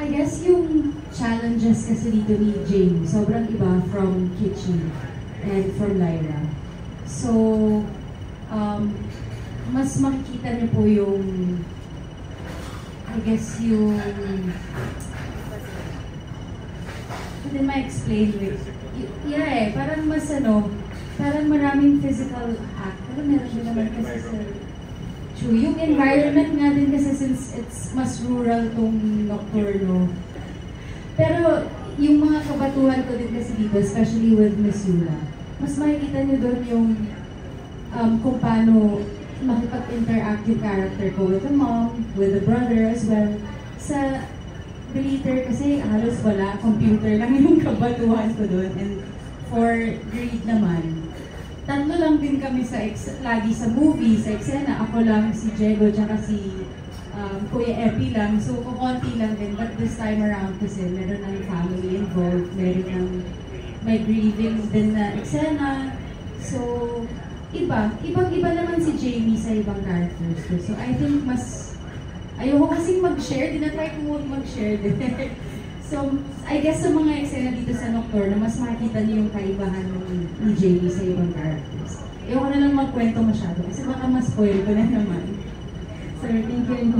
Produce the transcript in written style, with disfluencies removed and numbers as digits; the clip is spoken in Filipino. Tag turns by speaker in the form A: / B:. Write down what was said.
A: I guess yung challenges kasi dito ni Jamie, sobrang iba from Kitchi and from Lyra. So, mas makikita niyo po yung, I guess yung, hindi ma-explain with, yeah parang mas parang maraming physical act, pero meron din naman kasi sa, true, yung environment nga din kasi since it's mas rural tong Nocturno. Pero yung mga kabatuhan ko din kasi dito, especially with Miss Yula, mas makikita niyo doon yung kung paano makipag-interact yung character ko with the mom, with the brother as well. Sa Glitter kasi halos wala, computer lang yung kabatuhan ko doon. And for Greed naman, tatlo lang din kami lagi sa movie, sa eksena. Ako lang, si Diego, tsaka si Kuya Epi lang. So, kukunti lang din. But this time around kasi, meron ng family involved, meron ng may grieving din na eksena. So, ibang-iba naman si Jamie sa ibang characters ko. So, I think mas, ayoko kasing mag-share, dinatry ko mag-share din. So, I guess sa mga eksena dito sa Nocturno, mas makikita niyo yung kaibahan ni Jamie sa ibang characters. Ayoko na lang magkwento masyado kasi baka mas spoil ko na naman.
B: Sir, thank you.